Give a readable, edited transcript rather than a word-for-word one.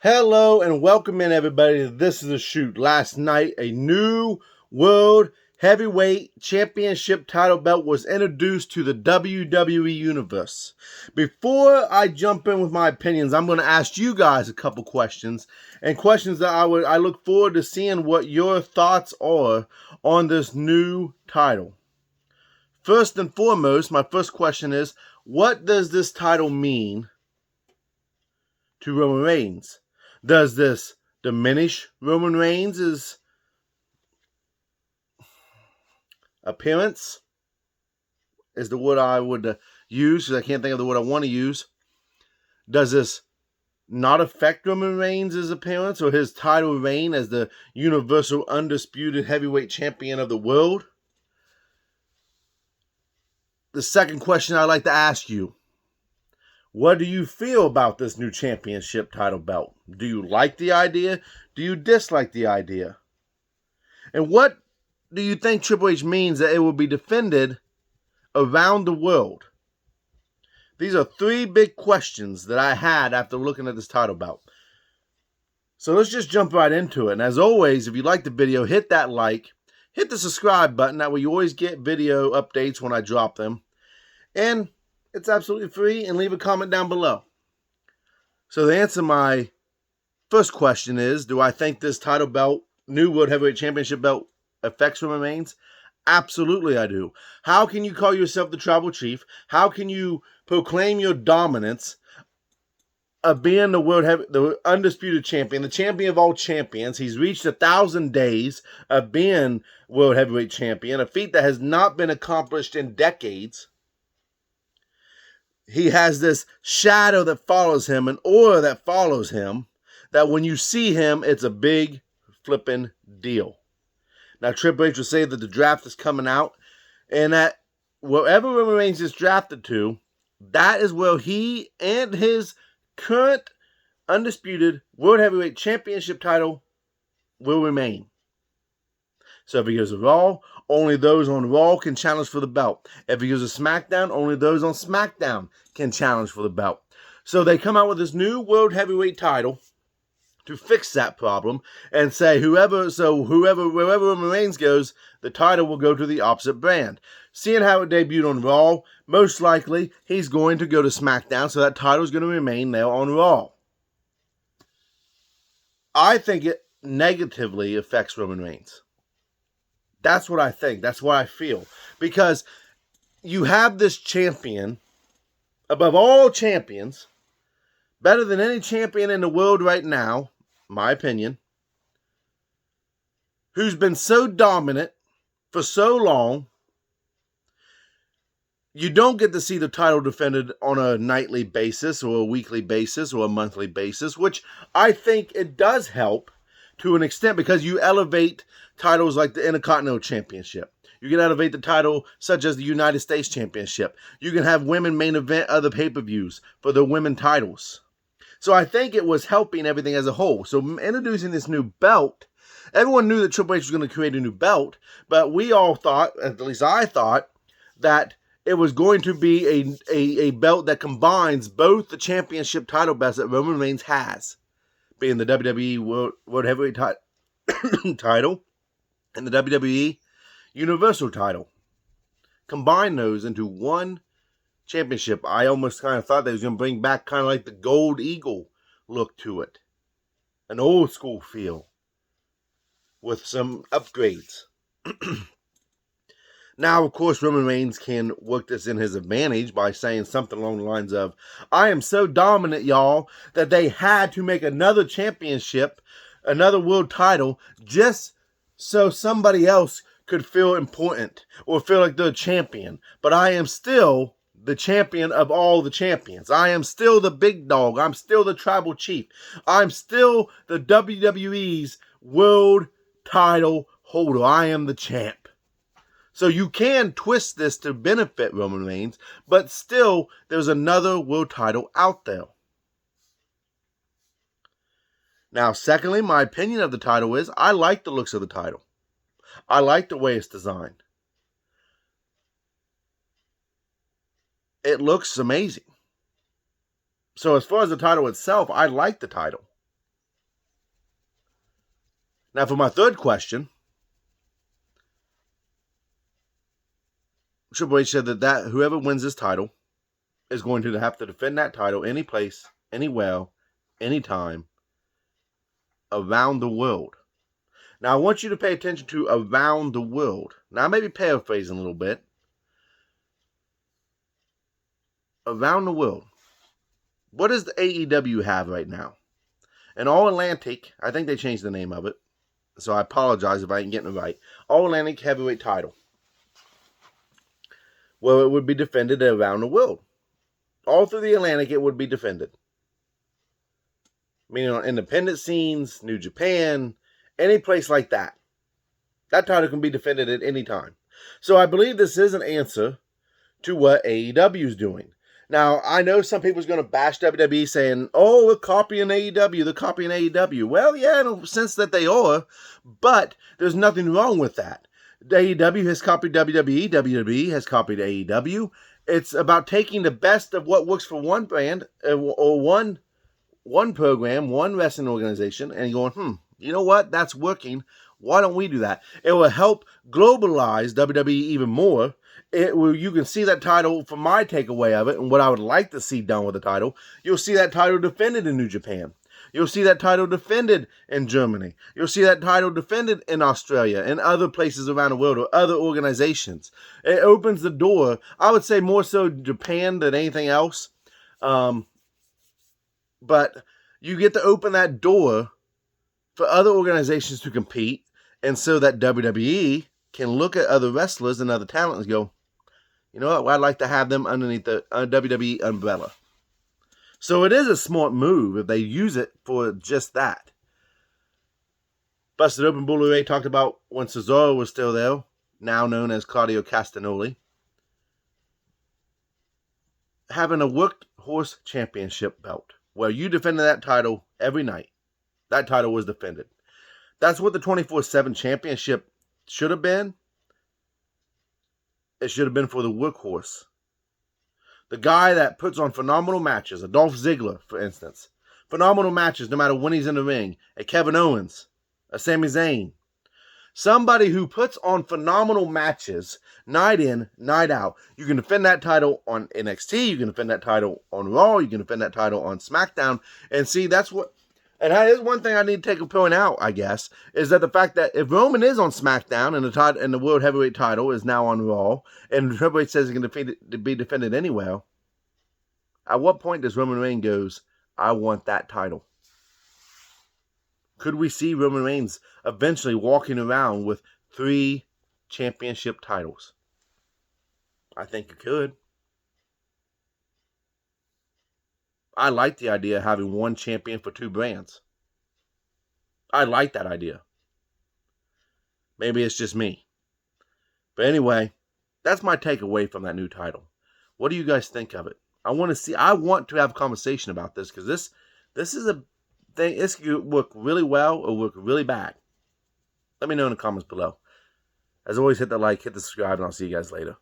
Hello and welcome in, everybody. This is a shoot. Last night, a new World Heavyweight Championship title belt was introduced to the WWE Universe. Before I jump in with my opinions, I'm going to ask you guys a couple questions, and questions that I look forward to seeing what your thoughts are on this new title. First and foremost, my first question is, what does this title mean to Roman Reigns? Does this diminish Roman Reigns' appearance? Is the word I would use, because I can't think of the word I want to use. Does this not affect Roman Reigns' appearance or his title reign as the Universal Undisputed Heavyweight Champion of the world? The second question I'd like to ask you: what do you feel about this new championship title belt? Do you like the idea? Do you dislike the idea? And what do you think Triple H means that it will be defended around the world? These are three big questions that I had after looking at this title belt. So let's just jump right into it. And as always, if you like the video, hit that like, hit the subscribe button. That way you always get video updates when I drop them. And it's absolutely free, and leave a comment down below. So the answer to my first question is, do I think this title belt, new World Heavyweight Championship belt, affects Roman Reigns? Absolutely I do. How can you call yourself the tribal chief? How can you proclaim your dominance of being the undisputed champion, the champion of all champions? He's reached 1,000 days of being World Heavyweight Champion, a feat that has not been accomplished in decades. He has this shadow that follows him, an aura that follows him, that when you see him, it's a big flipping deal. Now, Triple H will say that the draft is coming out, and that wherever Roman Reigns is drafted to, that is where he and his current undisputed World Heavyweight Championship title will remain. So if he goes to Raw, only those on Raw can challenge for the belt. If he goes to SmackDown, only those on SmackDown can challenge for the belt. So they come out with this new World Heavyweight title to fix that problem and say wherever Roman Reigns goes, the title will go to the opposite brand. Seeing how it debuted on Raw, most likely he's going to go to SmackDown, so that title is going to remain there on Raw. I think it negatively affects Roman Reigns. That's what I think. That's what I feel. Because you have this champion, above all champions, better than any champion in the world right now, my opinion, who's been so dominant for so long. You don't get to see the title defended on a nightly basis or a weekly basis or a monthly basis, which I think it does help to an extent, because you elevate titles like the Intercontinental Championship. You can elevate the title such as the United States Championship. You can have women main event other pay-per-views for the women titles. So I think it was helping everything as a whole. So introducing this new belt, everyone knew that Triple H was going to create a new belt, but we all thought, at least I thought, that it was going to be a belt that combines both the championship title belts that Roman Reigns has, being the WWE World Heavyweight title and the WWE Universal title. Combine those into one championship. I almost kind of thought they was going to bring back kind of like the Gold Eagle look to it. An old school feel with some upgrades. Now, of course, Roman Reigns can work this in his advantage by saying something along the lines of, I am so dominant, y'all, that they had to make another championship, another world title, just so somebody else could feel important or feel like they're a champion. But I am still the champion of all the champions. I am still the big dog. I'm still the tribal chief. I'm still the WWE's world title holder. I am the champ. So you can twist this to benefit Roman Reigns, but still there's another world title out there. Now, secondly, my opinion of the title is, I like the looks of the title. I like the way it's designed. It looks amazing. So as far as the title itself, I like the title. Now, for my third question, Triple H said that whoever wins this title is going to have to defend that title any place, anywhere, anytime, around the world. Now, I want you to pay attention to around the world. Now, I may be paraphrasing a little bit. Around the world. What does the AEW have right now? An All-Atlantic, I think they changed the name of it, so I apologize if I ain't getting it right. All-Atlantic heavyweight title. Well, it would be defended around the world. All through the Atlantic, it would be defended. Meaning on independent scenes, New Japan, any place like that. That title can be defended at any time. So I believe this is an answer to what AEW is doing. Now, I know some people's going to bash WWE saying, oh, they're copying AEW, they're copying AEW. Well, yeah, in a sense that they are, but there's nothing wrong with that. AEW has copied WWE, WWE has copied AEW. It's about taking the best of what works for one brand, or one program, one wrestling organization, and going, you know what, that's working. Why don't we do that? It will help globalize WWE even more. You can see that title from my takeaway of it and what I would like to see done with the title. You'll see that title defended in New Japan. You'll see that title defended in Germany. You'll see that title defended in Australia and other places around the world or other organizations. It opens the door, I would say more so Japan than anything else. But you get to open that door for other organizations to compete, and so that WWE can look at other wrestlers and other talent and go, you know what, well, I'd like to have them underneath the WWE umbrella. So it is a smart move if they use it for just that. Busted Open Bully Ray talked about when Cesaro was still there, now known as Claudio Castagnoli, having a workhorse championship belt where you defended that title every night. That title was defended. That's what the 24/7 championship should have been. It should have been for the workhorse. The guy that puts on phenomenal matches, a Dolph Ziggler, for instance. Phenomenal matches no matter when he's in the ring. A Kevin Owens, a Sami Zayn. Somebody who puts on phenomenal matches night in, night out. You can defend that title on NXT. You can defend that title on Raw. You can defend that title on SmackDown. And see, that's what... And that is one thing I need to take a point out, I guess, is that the fact that if Roman is on SmackDown and the World Heavyweight title is now on Raw, and Triple H says he can be defended anywhere, at what point does Roman Reigns goes, I want that title? Could we see Roman Reigns eventually walking around with 3 championship titles? I think it could. I like the idea of having one champion for 2 brands. I like that idea. Maybe it's just me. But anyway, that's my takeaway from that new title. What do you guys think of it? I want to have a conversation about this because this is a thing. This could work really well or work really bad. Let me know in the comments below. As always, hit the like, hit the subscribe, and I'll see you guys later.